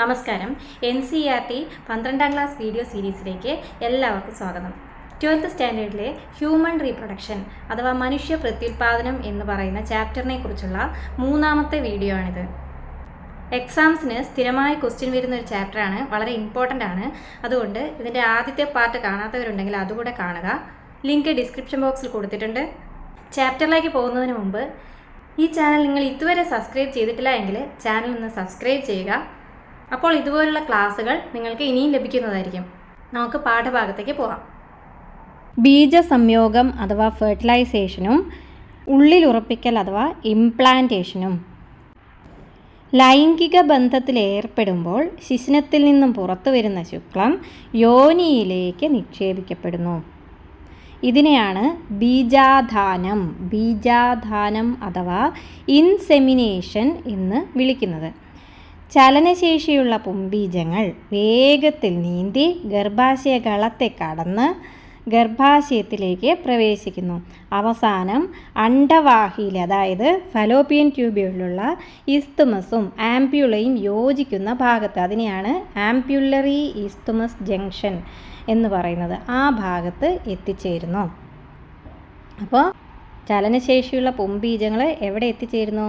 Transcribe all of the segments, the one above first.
നമസ്കാരം. NCERT 12ാം class video സീരീസിലേക്ക് എല്ലാവർക്കും സ്വാഗതം. 12th സ്റ്റാൻഡേർഡിലെ ഹ്യൂമൻ റീപ്രൊഡക്ഷൻ അഥവാ മനുഷ്യ പ്രത്യുൽപാദനം എന്ന് പറയുന്ന ചാപ്റ്ററിനെ കുറിച്ചുള്ള 3ാമത്തെ വീഡിയോ ആണിത്. എക്സാംസിന് സ്ഥിരമായി ക്വസ്റ്റ്യൻ വരുന്ന ഒരു ചാപ്റ്ററാണ്, വളരെ ഇമ്പോർട്ടൻ്റ് ആണ്. അതുകൊണ്ട് ഇതിൻ്റെ ആദ്യത്തെ പാർട്ട് കാണാത്തവരുണ്ടെങ്കിൽ അതുകൂടെ കാണുക. ലിങ്ക് ഡിസ്ക്രിപ്ഷൻ ബോക്സിൽ കൊടുത്തിട്ടുണ്ട്. ചാപ്റ്ററിലേക്ക് പോകുന്നതിന് മുമ്പ് ഈ ചാനൽ നിങ്ങൾ ഇതുവരെ സബ്സ്ക്രൈബ് ചെയ്തിട്ടില്ല എങ്കിൽ ചാനൽ ഒന്ന് സബ്സ്ക്രൈബ് ചെയ്യുക. അപ്പോൾ ഇതുപോലുള്ള ക്ലാസ്സുകൾ നിങ്ങൾക്ക് ഇനിയും ലഭിക്കുന്നതായിരിക്കും. നമുക്ക് പാഠഭാഗത്തേക്ക് പോകാം. ബീജസംയോഗം അഥവാ ഫെർട്ടിലൈസേഷനും ഉള്ളിലുറപ്പിക്കൽ അഥവാ ഇംപ്ലാന്റേഷനും. ലൈംഗിക ബന്ധത്തിലേർപ്പെടുമ്പോൾ ശിശ്നത്തിൽ നിന്നും പുറത്തു വരുന്ന ശുക്ലം യോനിയിലേക്ക് നിക്ഷേപിക്കപ്പെടുന്നു. ഇതിനെയാണ് ബീജാധാനം അഥവാ ഇൻസെമിനേഷൻ എന്ന് വിളിക്കുന്നത്. ചലനശേഷിയുള്ള പുംബീജങ്ങൾ വേഗത്തിൽ നീന്തി ഗർഭാശയ ഗളത്തെ കടന്ന് ഗർഭാശയത്തിലേക്ക് പ്രവേശിക്കുന്നു. അവസാനം അണ്ഡവാഹിയിൽ, അതായത് ഫലോപ്പിയൻ ട്യൂബിലുള്ള ഇസ്തുമസും ആംപ്യുളയും യോജിക്കുന്ന ഭാഗത്ത്, അതിനെയാണ് ആംപ്യുലറി ഇസ്തുമസ് ജംഗ്ഷൻ എന്ന് പറയുന്നത്, ആ ഭാഗത്ത് എത്തിച്ചേരുന്നു. അപ്പോൾ ചലനശേഷിയുള്ള പുംബീജങ്ങൾ എവിടെ എത്തിച്ചേരുന്നു?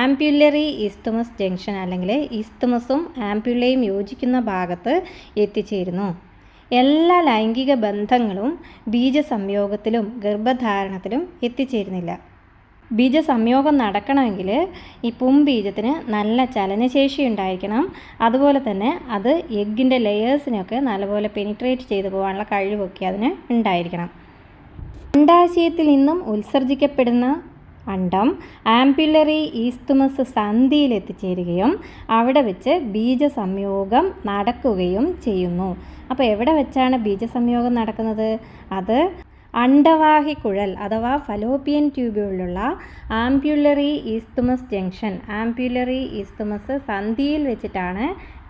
ആംപ്യുലറി ഇസ്തുമസ് ജംഗ്ഷൻ അല്ലെങ്കിൽ ഇസ്തുമസും ആംപ്യുലയും യോജിക്കുന്ന ഭാഗത്ത് എത്തിച്ചേരുന്നു. എല്ലാ ലൈംഗിക ബന്ധങ്ങളും ബീജസംയോഗത്തിലും ഗർഭധാരണത്തിലും എത്തിച്ചേരുന്നില്ല. ബീജസംയോഗം നടക്കണമെങ്കിൽ ഈ പുംബീജത്തിന് നല്ല ചലനശേഷി ഉണ്ടായിരിക്കണം. അതുപോലെ തന്നെ അത് എഗ്ഗിൻ്റെ ലെയേഴ്സിനൊക്കെ നല്ലപോലെ പെനിട്രേറ്റ് ചെയ്തു പോകാനുള്ള കഴിവൊക്കെ അതിന് ഉണ്ടായിരിക്കണം. അണ്ഡാശയത്തിൽ നിന്നും ഉത്സർജിക്കപ്പെടുന്ന അണ്ഡം ആംപ്യുലറി ഈസ്തുമസ് സന്ധിയിൽ എത്തിച്ചേരുകയും അവിടെ വെച്ച് ബീജസംയോഗം നടക്കുകയും ചെയ്യുന്നു. അപ്പോൾ എവിടെ വെച്ചാണ് ബീജസംയോഗം നടക്കുന്നത്? അത് അണ്ഡവാഹി കുഴൽ അഥവാ ഫലോപ്പിയൻ ട്യൂബിലുള്ള ആംപ്യുലറി ഈസ്തുമസ് ജംഗ്ഷൻ, ആംപ്യുലറി ഈസ്തുമസ് സന്ധിയിൽ വെച്ചിട്ടാണ്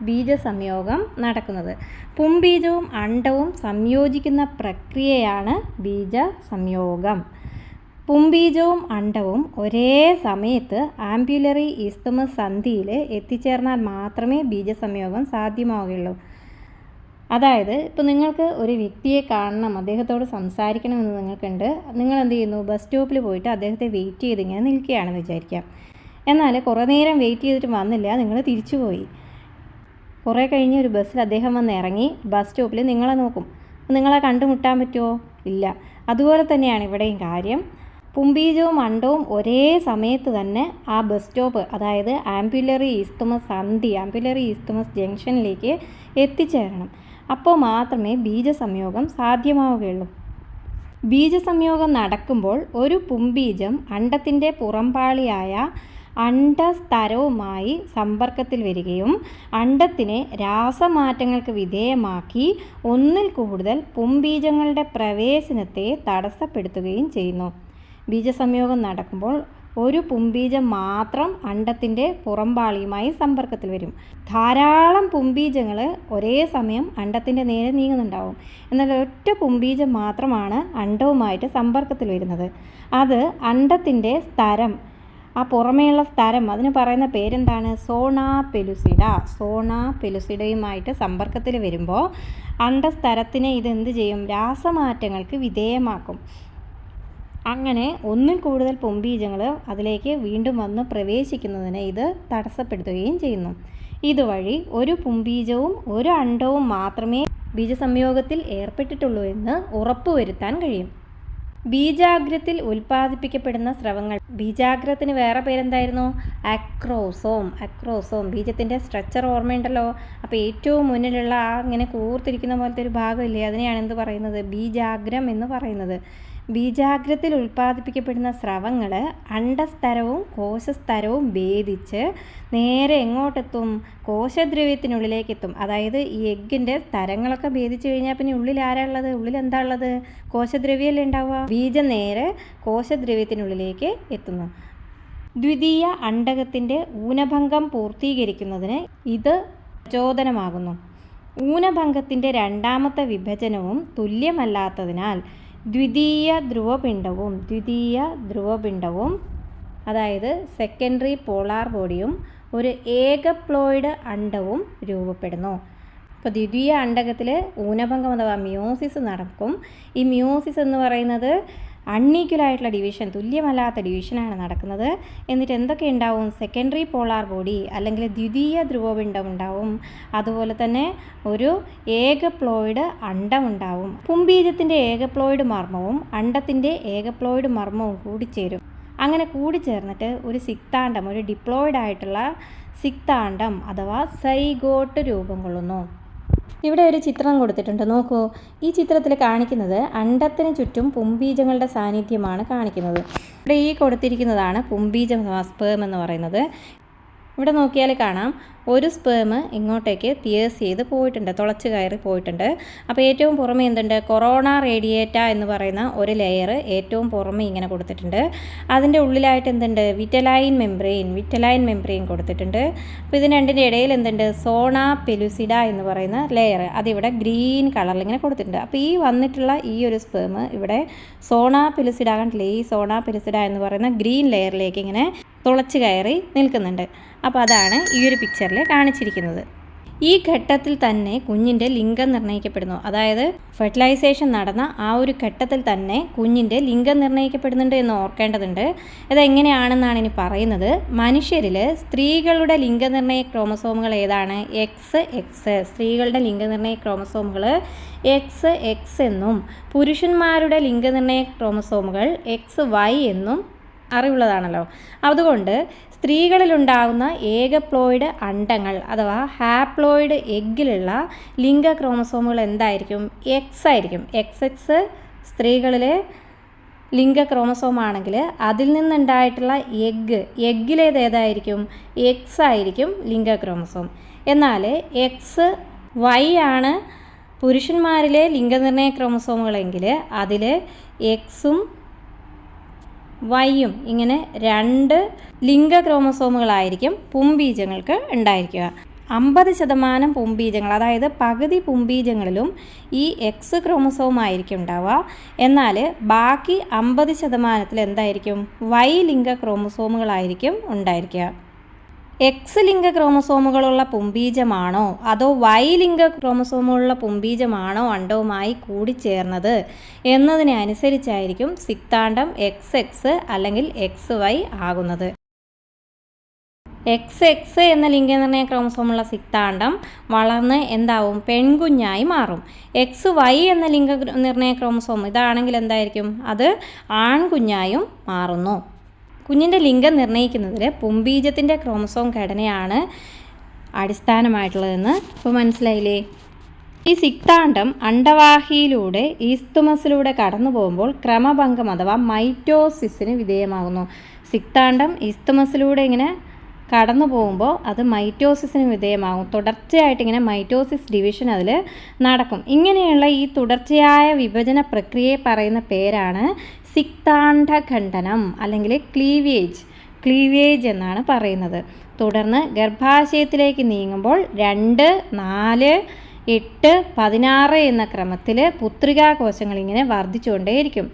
ബീജസംയോഗം നടക്കുന്നത്. പുംബീജവും അണ്ഡവും സംയോജിക്കുന്ന പ്രക്രിയയാണ് ബീജസംയോഗം. പുംബീജവും അണ്ഡവും ഒരേ സമയത്ത് ആംപ്യുലറി ഈസ്തുമസ് സന്ധിയിൽ എത്തിച്ചേർന്നാൽ മാത്രമേ ബീജസംയോഗം സാധ്യമാവുകയുള്ളൂ. അതായത് ഇപ്പോൾ നിങ്ങൾക്ക് ഒരു വ്യക്തിയെ കാണണം, അദ്ദേഹത്തോട് സംസാരിക്കണമെന്ന് നിങ്ങൾക്കുണ്ട്. നിങ്ങൾ എന്ത് ചെയ്യുന്നു? ബസ് സ്റ്റോപ്പിൽ പോയിട്ട് അദ്ദേഹത്തെ വെയിറ്റ് ചെയ്ത് ഇങ്ങനെ നിൽക്കുകയാണെന്ന് വിചാരിക്കാം. എന്നാൽ കുറേ നേരം വെയിറ്റ് ചെയ്തിട്ട് വന്നില്ല, നിങ്ങൾ തിരിച്ചുപോയി. കുറേ കഴിഞ്ഞ് ഒരു ബസ്സിൽ അദ്ദേഹം വന്ന് ഇറങ്ങി. ബസ് സ്റ്റോപ്പിൽ നിങ്ങളെ നോക്കും. നിങ്ങളെ കണ്ടുമുട്ടാൻ പറ്റുമോ? ഇല്ല. അതുപോലെ തന്നെയാണ് ഇവിടെയും കാര്യം. പുംബീജവും അണ്ഡവും ഒരേ സമയത്ത് തന്നെ ആ ബസ് സ്റ്റോപ്പ്, അതായത് ആംപ്യുലറി ഈസ്തുമസ് സന്ധി, ആംപ്യുലറി ഈസ്തുമസ് ജംഗ്ഷനിലേക്ക് എത്തിച്ചേരണം. അപ്പോൾ മാത്രമേ ബീജസംയോഗം സാധ്യമാവുകയുള്ളൂ. ബീജസംയോഗം നടക്കുമ്പോൾ ഒരു പുംബീജം അണ്ഡത്തിൻ്റെ പുറംപാളിയായ അണ്ഡസ്തരവുമായി സമ്പർക്കത്തിൽ വരികയും അണ്ഡത്തിനെ രാസമാറ്റങ്ങൾക്ക് വിധേയമാക്കി ഒന്നിൽ കൂടുതൽ പുംബീജങ്ങളുടെ പ്രവേശനത്തെ തടസ്സപ്പെടുത്തുകയും ചെയ്യുന്നു. ബീജസംയോഗം നടക്കുമ്പോൾ ഒരു പുംബീജം മാത്രം അണ്ഡത്തിൻ്റെ പുറംപാളിയുമായി സമ്പർക്കത്തിൽ വരും. ധാരാളം പുംബീജങ്ങൾ ഒരേ സമയം അണ്ഡത്തിൻ്റെ നേരെ നീങ്ങുന്നുണ്ടാവും. എന്നാൽ ഒറ്റ പുംബീജം മാത്രമാണ് അണ്ഡവുമായിട്ട് സമ്പർക്കത്തിൽ വരുന്നത്. അത് അണ്ഡത്തിൻ്റെ സ്തരം, ആ പുറമേയുള്ള സ്തരം, അതിന് പറയുന്ന പേരെന്താണ്? സോണാ പെലുസിഡയുമായിട്ട് സമ്പർക്കത്തിൽ വരുമ്പോൾ അണ്ഡസ്തരത്തിനെ ഇതെന്ത് ചെയ്യും? രാസമാറ്റങ്ങൾക്ക് വിധേയമാക്കും. അങ്ങനെ ഒന്നിൽ കൂടുതൽ പുംബീജങ്ങൾ അതിലേക്ക് വീണ്ടും വന്ന് പ്രവേശിക്കുന്നതിനെ ഇത് തടസ്സപ്പെടുത്തുകയും ചെയ്യുന്നു. ഇതുവഴി ഒരു പുംബീജവും ഒരു അണ്ഡവും മാത്രമേ ബീജസംയോഗത്തിൽ ഏർപ്പെട്ടിട്ടുള്ളൂ എന്ന് ഉറപ്പുവരുത്താൻ കഴിയും. ബീജാഗ്രത്തിൽ ഉൽപ്പാദിപ്പിക്കപ്പെടുന്ന സ്രവങ്ങൾ, ബീജാഗ്രത്തിന് വേറെ പേരെന്തായിരുന്നു? അക്രോസോം. ബീജത്തിൻ്റെ സ്ട്രക്ചർ ഓർമ്മയുണ്ടല്ലോ. അപ്പോൾ ഏറ്റവും മുന്നിലുള്ള ആ ഇങ്ങനെ കൂർത്തിരിക്കുന്ന പോലത്തെ ഒരു ഭാഗമില്ലേ, അതിനെയാണ് എന്ത് പറയുന്നത്? ബീജാഗ്രം എന്ന് പറയുന്നത്. ബീജാഗ്രത്തിൽ ഉൽപ്പാദിപ്പിക്കപ്പെടുന്ന സ്രവങ്ങൾ അണ്ഡസ്തരവും കോശസ്തരവും ഭേദിച്ച് നേരെ എങ്ങോട്ടെത്തും? കോശദ്രവ്യത്തിനുള്ളിലേക്ക് എത്തും. അതായത് ഈ എഗ്ഗിൻ്റെ സ്തരങ്ങളൊക്കെ ഭേദിച്ചു കഴിഞ്ഞാൽ പിന്നെ ഉള്ളിൽ ആരാ ഉള്ളത്? ഉള്ളിൽ എന്താ ഉള്ളത്? കോശദ്രവ്യമല്ലേ ഉണ്ടാവുക. ബീജം നേരെ കോശദ്രവ്യത്തിനുള്ളിലേക്ക് എത്തുന്നു. ദ്വിതീയ അണ്ഡകത്തിൻ്റെ ഊനഭംഗം പൂർത്തീകരിക്കുന്നതിന് ഇത് പ്രചോദനമാകുന്നു. ഊനഭംഗത്തിൻ്റെ രണ്ടാമത്തെ വിഭജനവും തുല്യമല്ലാത്തതിനാൽ ദ്വിതീയ ധ്രുവപിണ്ഡവും അതായത് സെക്കൻഡറി പോളാർ ബോഡിയും ഒരു ഏകപ്ലോയിഡ് അണ്ഡവും രൂപപ്പെടുന്നു. അപ്പോൾ ദ്വിതീയ അണ്ഡകത്തിൽ ഊനഭംഗം അഥവാ മിയോസിസ് നടക്കും. ഈ മിയോസിസ് എന്ന് പറയുന്നത് അൺഈക്വലായിട്ടുള്ള ഡിവിഷൻ, തുല്യമല്ലാത്ത ഡിവിഷനാണ് നടക്കുന്നത്. എന്നിട്ട് എന്തൊക്കെ ഉണ്ടാവും? സെക്കൻഡറി പോളാർ ബോഡി അല്ലെങ്കിൽ ദ്വിതീയ ധ്രുവപിണ്ഡം ഉണ്ടാവും. അതുപോലെ തന്നെ ഒരു ഏകപ്ലോയിഡ് അണ്ഡം ഉണ്ടാവും. പുംബീജത്തിൻ്റെ ഏകപ്ലോയിഡ് മർമ്മവും അണ്ഡത്തിൻ്റെ ഏകപ്ലോയിഡ് മർമ്മവും കൂടിച്ചേരും. അങ്ങനെ കൂടിച്ചേർന്നിട്ട് ഒരു സിക്താണ്ഡം, ഒരു ഡിപ്ലോയിഡ് ആയിട്ടുള്ള സിക്താണ്ഡം അഥവാ സൈഗോട്ട് രൂപം കൊള്ളുന്നു. ഇവിടെ ഒരു ചിത്രം കൊടുത്തിട്ടുണ്ട്, നോക്കൂ. ഈ ചിത്രത്തിൽ കാണിക്കുന്നത് അണ്ഡത്തിന് ചുറ്റും പുംബീജങ്ങളുടെ സാന്നിധ്യമാണ് കാണിക്കുന്നത്. ഇവിടെ ഈ കൊടുത്തിരിക്കുന്നതാണ് പുംബീജം അഥവാ സ്പേം എന്ന് പറയുന്നത്. ഇവിടെ നോക്കിയാൽ കാണാം, ഒരു സ്പേം ഇങ്ങോട്ടേക്ക് പിയേഴ്സ് ചെയ്ത് പോയിട്ടുണ്ട്, തുളച്ച് കയറി പോയിട്ടുണ്ട്. അപ്പോൾ ഏറ്റവും പുറമെ എന്തുണ്ട്? കൊറോണ റേഡിയേറ്റ എന്ന് പറയുന്ന ഒരു ലെയർ ഏറ്റവും പുറമെ ഇങ്ങനെ കൊടുത്തിട്ടുണ്ട്. അതിൻ്റെ ഉള്ളിലായിട്ട് എന്തുണ്ട്? വിറ്റലൈൻ മെംബ്രെയിൻ കൊടുത്തിട്ടുണ്ട്. അപ്പോൾ ഇതിന് രണ്ടിൻ്റെ ഇടയിൽ എന്തുണ്ട്? സോണ പെലുസിഡ എന്ന് പറയുന്ന ലെയർ, അതിവിടെ ഗ്രീൻ കളറിൽ ഇങ്ങനെ കൊടുത്തിട്ടുണ്ട്. അപ്പോൾ ഈ വന്നിട്ടുള്ള ഈ ഒരു സ്പേം ഇവിടെ സോണ പെലുസിഡ കണ്ടില്ലേ? ഈ സോണ പെലുസിഡ എന്ന് പറയുന്ന ഗ്രീൻ ലെയറിലേക്ക് ഇങ്ങനെ തുളച്ച് കയറി നിൽക്കുന്നുണ്ട്. അപ്പോൾ അതാണ് ഈ ഒരു പിക്ചറിൽ കാണിച്ചിരിക്കുന്നത്. ഈ ഘട്ടത്തിൽ തന്നെ കുഞ്ഞിൻ്റെ ലിംഗം നിർണ്ണയിക്കപ്പെടുന്നു. അതായത് ഫെർട്ടിലൈസേഷൻ നടന്ന ആ ഒരു ഘട്ടത്തിൽ തന്നെ കുഞ്ഞിൻ്റെ ലിംഗം നിർണ്ണയിക്കപ്പെടുന്നുണ്ട് എന്ന് ഓർക്കേണ്ടതുണ്ട്. ഇതെങ്ങനെയാണെന്നാണ് ഇനി പറയുന്നത്. മനുഷ്യരിൽ സ്ത്രീകളുടെ ലിംഗനിർണ്ണയ ക്രോമസോമുകൾ ഏതാണ്? XX. സ്ത്രീകളുടെ ലിംഗനിർണ്ണയ ക്രോമസോമുകൾ XX എന്നും പുരുഷന്മാരുടെ ലിംഗനിർണ്ണയ ക്രോമസോമുകൾ XY എന്നും അറിവുള്ളതാണല്ലോ. അതുകൊണ്ട് സ്ത്രീകളിലുണ്ടാകുന്ന ഏകപ്ലോയിഡ് അണ്ഡങ്ങൾ അഥവാ ഹാപ്ലോയിഡ് എഗ്ഗിലുള്ള ലിംഗ ക്രോമസോമുകൾ എന്തായിരിക്കും? X ആയിരിക്കും. XX സ്ത്രീകളിലെ ലിംഗ ക്രോമസോമാണെങ്കിൽ അതിൽ നിന്നുണ്ടായിട്ടുള്ള എഗ്ഗിലേത് ഏതായിരിക്കും? X ആയിരിക്കും ലിംഗ ക്രോമസോം. എന്നാൽ XY ആണ് പുരുഷന്മാരിലെ ലിംഗനിർണ്ണയ ക്രോമസോമുകളെങ്കിൽ അതിൽ Xഉം Yയും ഇങ്ങനെ 2 ലിംഗ ക്രോമസോമുകളായിരിക്കും പുംബീജങ്ങൾക്ക് ഉണ്ടായിരിക്കുക. 50% പുംബീജങ്ങൾ, അതായത് പകുതി പുംബീജങ്ങളിലും ഈ X ക്രോമസോം ആയിരിക്കും ഉണ്ടാവുക. എന്നാൽ ബാക്കി 50% എന്തായിരിക്കും? Y ലിംഗ ക്രോമസോമുകളായിരിക്കും ഉണ്ടായിരിക്കുക. X ലിംഗ ക്രോമസോമുകളുള്ള പുംബീജമാണോ അതോ Y ലിംഗ ക്രോമസോമുകളുള്ള പുംബീജമാണോ അണ്ഡവുമായി കൂടിച്ചേർന്നത് എന്നതിനെ അനുസരിച്ചായിരിക്കും സിക്താണ്ഡം XX അല്ലെങ്കിൽ XY ആകുന്നത്. XX എന്ന ലിംഗനിർണ്ണയ ക്രോമസോമുള്ള സിക്താണ്ഡം വളർന്ന് എന്താവും? പെൺകുഞ്ഞായി മാറും. XY എന്ന ലിംഗനിർണ്ണയ ക്രോമസോം ഇതാണെങ്കിൽ എന്തായിരിക്കും? അത് ആൺകുഞ്ഞായും മാറുന്നു. കുഞ്ഞിൻ്റെ ലിംഗം നിർണ്ണയിക്കുന്നതിൽ പുംബീജത്തിൻ്റെ ക്രോമസോം ഘടനയാണ് അടിസ്ഥാനമായിട്ടുള്ളതെന്ന് ഇപ്പോൾ മനസ്സിലായില്ലേ? ഈ സിക്താണ്ഡം അണ്ഡവാഹിയിലൂടെ ഈസ്തുമസിലൂടെ കടന്നു പോകുമ്പോൾ ക്രമഭംഗം അഥവാ മൈറ്റോസിസിന് വിധേയമാകുന്നു. സിക്താണ്ഡം ഈസ്തുമസിലൂടെ ഇങ്ങനെ കടന്നു പോകുമ്പോൾ അത് മൈറ്റോസിസിന് വിധേയമാകും. തുടർച്ചയായിട്ട് ഇങ്ങനെ മൈറ്റോസിസ് ഡിവിഷൻ അതിൽ നടക്കും. ഇങ്ങനെയുള്ള ഈ തുടർച്ചയായ വിഭജന പ്രക്രിയയെ പറയുന്ന പേരാണ് സിക്താണ്ഡഖണ്ഡനം അല്ലെങ്കിൽ ക്ലീവേജ് എന്നാണ് പറയുന്നത്. തുടർന്ന് ഗർഭാശയത്തിലേക്ക് നീങ്ങുമ്പോൾ 2, 4, 8, 16 എന്ന ക്രമത്തിൽ പുത്രികാ കോശങ്ങൾ ഇങ്ങനെ വർദ്ധിച്ചുകൊണ്ടേയിരിക്കും.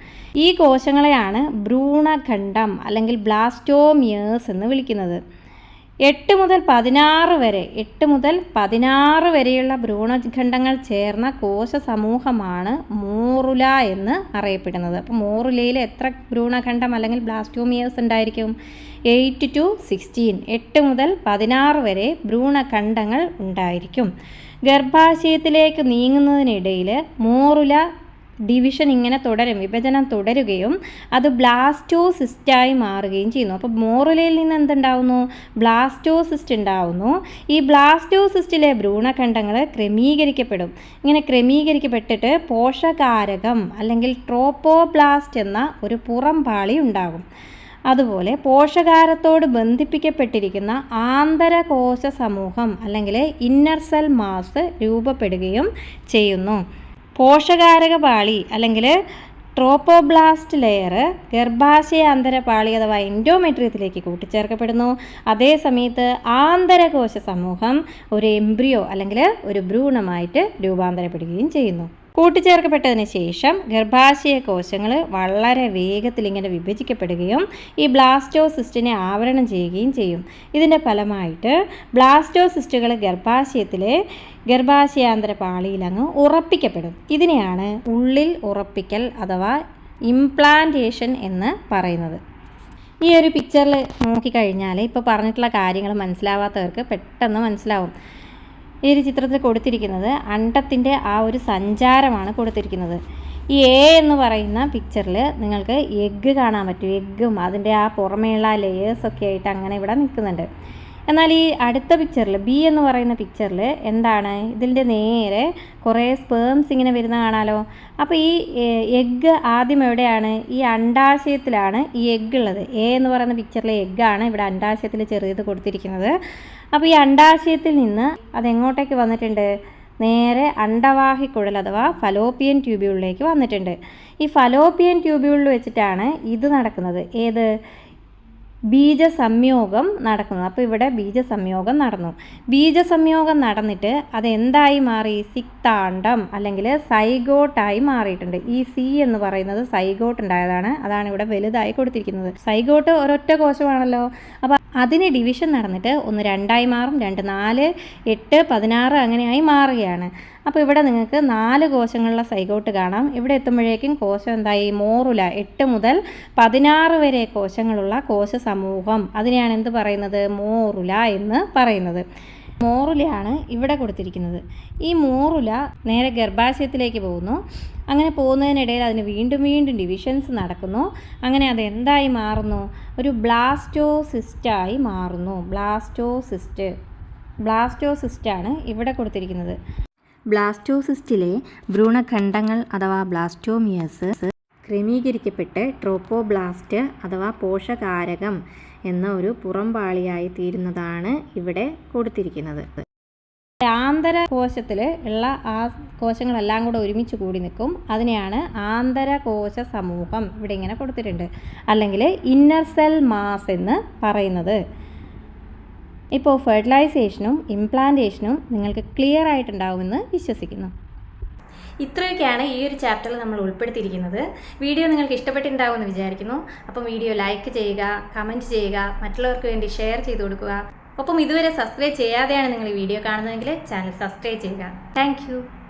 ഈ കോശങ്ങളെയാണ് ഭ്രൂണഖണ്ഡം അല്ലെങ്കിൽ ബ്ലാസ്റ്റോമിയേഴ്സ് എന്ന് വിളിക്കുന്നത്. 8 മുതൽ 16 വരെയുള്ള ഭ്രൂണഖണ്ഡങ്ങൾ ചേർന്ന കോശ സമൂഹമാണ് മോറുല എന്ന് അറിയപ്പെടുന്നത്. അപ്പോൾ മോറുലയിൽ എത്ര ഭ്രൂണഖണ്ഡം അല്ലെങ്കിൽ ബ്ലാസ്റ്റോമിയേഴ്സ് ഉണ്ടായിരിക്കും? 8 to 16, 8 മുതൽ 16 വരെ ഭ്രൂണഖണ്ഡങ്ങൾ ഉണ്ടായിരിക്കും. ഗർഭാശയത്തിലേക്ക് നീങ്ങുന്നതിനിടയിൽ മോറുല ഡിവിഷൻ ഇങ്ങനെ വിഭജനം തുടരുകയും അത് ബ്ലാസ്റ്റോസിസ്റ്റായി മാറുകയും ചെയ്യുന്നു. അപ്പോൾ മോറുലയിൽ നിന്ന് എന്തുണ്ടാവുന്നു? ബ്ലാസ്റ്റോസിസ്റ്റ് ഉണ്ടാവുന്നു. ഈ ബ്ലാസ്റ്റോസിസ്റ്റിലെ ഭ്രൂണഖണ്ഡങ്ങൾ ക്രമീകരിക്കപ്പെടും. ഇങ്ങനെ ക്രമീകരിക്കപ്പെട്ടിട്ട് പോഷകാരകം അല്ലെങ്കിൽ ട്രോപ്പോബ്ലാസ്റ്റ് എന്ന ഒരു പുറംപാളി ഉണ്ടാകും. അതുപോലെ പോഷകാരത്തോട് ബന്ധിപ്പിക്കപ്പെട്ടിരിക്കുന്ന ആന്തരകോശ സമൂഹം അല്ലെങ്കിൽ ഇന്നർ സെൽ മാസ് രൂപപ്പെടുകയും ചെയ്യുന്നു. പോഷകാരക പാളി അല്ലെങ്കിൽ ട്രോപ്പോബ്ലാസ്റ്റ് ലെയർ ഗർഭാശയ അന്തരപാളി അഥവാ എൻഡോമെട്രിയത്തിലേക്ക് കൂട്ടിച്ചേർക്കപ്പെടുന്നു. അതേസമയത്ത് ആന്തരകോശ സമൂഹം ഒരു എംബ്രിയോ അല്ലെങ്കിൽ ഒരു ഭ്രൂണമായിട്ട് രൂപാന്തരപ്പെടുകയും ചെയ്യുന്നു. കൂട്ടിച്ചേർക്കപ്പെട്ടതിന് ശേഷം ഗർഭാശയ കോശങ്ങൾ വളരെ വേഗത്തിൽ ഇങ്ങനെ വിഭജിക്കപ്പെടുകയും ഈ ബ്ലാസ്റ്റോസിസ്റ്റിനെ ആവരണം ചെയ്യുകയും ചെയ്യും. ഇതിൻ്റെ ഫലമായിട്ട് ബ്ലാസ്റ്റോസിസ്റ്റുകൾ ഗർഭാശയാന്തര പാളിയിൽ അങ്ങ് ഉറപ്പിക്കപ്പെടും. ഇതിനെയാണ് ഉള്ളിൽ ഉറപ്പിക്കൽ അഥവാ ഇംപ്ലാന്റേഷൻ എന്ന് പറയുന്നത്. ഈ ഒരു പിക്ചറിൽ നോക്കിക്കഴിഞ്ഞാൽ ഇപ്പോൾ പറഞ്ഞിട്ടുള്ള കാര്യങ്ങൾ മനസ്സിലാവാത്തവർക്ക് പെട്ടെന്ന് മനസ്സിലാവും. ഈ ഒരു ചിത്രത്തിൽ കൊടുത്തിരിക്കുന്നത് അണ്ടത്തിൻ്റെ ആ ഒരു സഞ്ചാരമാണ് കൊടുത്തിരിക്കുന്നത്. ഈ എ എന്ന് പറയുന്ന പിക്ചറിൽ നിങ്ങൾക്ക് എഗ്ഗ് കാണാൻ പറ്റും. എഗ്ഗും അതിൻ്റെ ആ പുറമേയുള്ള ലെയേഴ്സൊക്കെ ആയിട്ട് അങ്ങനെ ഇവിടെ നിൽക്കുന്നുണ്ട്. എന്നാൽ ഈ അടുത്ത പിക്ചറിൽ ബി എന്ന് പറയുന്ന പിക്ചറിൽ എന്താണ്, ഇതിൻ്റെ നേരെ കുറേ സ്പേംസ് ഇങ്ങനെ വരുന്ന കാണാമല്ലോ. അപ്പോൾ ഈ എഗ്ഗ് ആദ്യം എവിടെയാണ്? ഈ അണ്ടാശയത്തിലാണ് ഈ എഗ്ഗ് ഉള്ളത്. എ എന്ന് പറയുന്ന പിക്ചറിലെ എഗ്ഗാണ് ഇവിടെ അണ്ടാശയത്തിൽ ചെറിയത് കൊടുത്തിരിക്കുന്നത്. അപ്പോൾ ഈ അണ്ടാശയത്തിൽ നിന്ന് അതെങ്ങോട്ടേക്ക് വന്നിട്ടുണ്ട്? നേരെ അണ്ടവാഹിക്കുഴൽ അഥവാ ഫലോപ്പിയൻ ട്യൂബ്യൂളിലേക്ക് വന്നിട്ടുണ്ട്. ഈ ഫലോപ്പിയൻ ട്യൂബ്യൂളിൽ വെച്ചിട്ടാണ് ഇത് നടക്കുന്നത്. ഏത്? ബീജസംയോഗം നടക്കുന്നത്. അപ്പോൾ ഇവിടെ ബീജസംയോഗം നടന്നു. ബീജസംയോഗം നടന്നിട്ട് അതെന്തായി മാറി? സിക്താണ്ഡം അല്ലെങ്കിൽ സൈഗോട്ടായി മാറിയിട്ടുണ്ട്. ഈ സി എന്ന് പറയുന്നത് സൈഗോട്ട് ഉണ്ടായതാണ്. അതാണ് ഇവിടെ വലുതായി കൊടുത്തിരിക്കുന്നത്. സൈഗോട്ട് ഒരൊറ്റ കോശമാണല്ലോ. അപ്പോൾ അതിന് ഡിവിഷൻ നടന്നിട്ട് ഒന്ന് 2ആയി മാറും, 2, 4, 8, 16 അങ്ങനെയായി മാറുകയാണ്. അപ്പോൾ ഇവിടെ നിങ്ങൾക്ക് 4 കോശങ്ങളുള്ള സൈഗോട്ട് കാണാം. ഇവിടെ എത്തുമ്പോഴേക്കും കോശം എന്തായി? മോറുല. 8 മുതൽ 16 വരെ കോശങ്ങളുള്ള കോശ സമൂഹം, അതിനെയാണ് എന്ത് പറയുന്നത്? മോറുല എന്ന് പറയുന്നത്. മോറുലയാണ് ഇവിടെ കൊടുത്തിരിക്കുന്നത്. ഈ മോറുല നേരെ ഗർഭാശയത്തിലേക്ക് പോകുന്നു. അങ്ങനെ പോകുന്നതിനിടയിൽ അതിന് വീണ്ടും വീണ്ടും ഡിവിഷൻസ് നടക്കുന്നു. അങ്ങനെ അത് എന്തായി മാറുന്നു? ഒരു ബ്ലാസ്റ്റോസിസ്റ്റായി മാറുന്നു. ബ്ലാസ്റ്റോസിസ്റ്റാണ് ഇവിടെ കൊടുത്തിരിക്കുന്നത്. ബ്ലാസ്റ്റോസിസ്റ്റിലെ ഭ്രൂണഖണ്ഡങ്ങൾ അഥവാ ബ്ലാസ്റ്റോമിയസ് ക്രമീകരിക്കപ്പെട്ട് ട്രോപ്പോബ്ലാസ്റ്റ് അഥവാ പോഷകാരകം എന്ന ഒരു പുറംപാളിയായി തീരുന്നതാണ് ഇവിടെ കൊടുത്തിരിക്കുന്നത്. ആന്തരകോശത്തിൽ ഉള്ള ആ കോശങ്ങളെല്ലാം കൂടെ ഒരുമിച്ച് കൂടി നിൽക്കും. അതിനെയാണ് ആന്തരകോശ സമൂഹം ഇവിടെ ഇങ്ങനെ കൊടുത്തിട്ടുണ്ട്, അല്ലെങ്കിൽ ഇന്നർ സെൽ മാസ് എന്ന് പറയുന്നത്. ഇപ്പോൾ ഫെർട്ടിലൈസേഷനും ഇംപ്ലാന്റേഷനും നിങ്ങൾക്ക് ക്ലിയർ ആയിട്ടുണ്ടാവുമെന്ന് വിശ്വസിക്കുന്നു. ഇത്രയൊക്കെയാണ് ഈ ഒരു ചാപ്റ്ററിൽ നമ്മൾ ഉൾപ്പെടുത്തിയിരിക്കുന്നത്. വീഡിയോ നിങ്ങൾക്ക് ഇഷ്ടപ്പെട്ടിട്ടുണ്ടാവുമെന്ന് വിചാരിക്കുന്നു. അപ്പം വീഡിയോ ലൈക്ക് ചെയ്യുക, കമൻറ്റ് ചെയ്യുക, മറ്റുള്ളവർക്ക് വേണ്ടി ഷെയർ ചെയ്ത് കൊടുക്കുക. ഒപ്പം ഇതുവരെ സബ്സ്ക്രൈബ് ചെയ്യാതെയാണ് നിങ്ങൾ ഈ വീഡിയോ കാണുന്നതെങ്കിൽ ചാനൽ സബ്സ്ക്രൈബ് ചെയ്യുക. താങ്ക്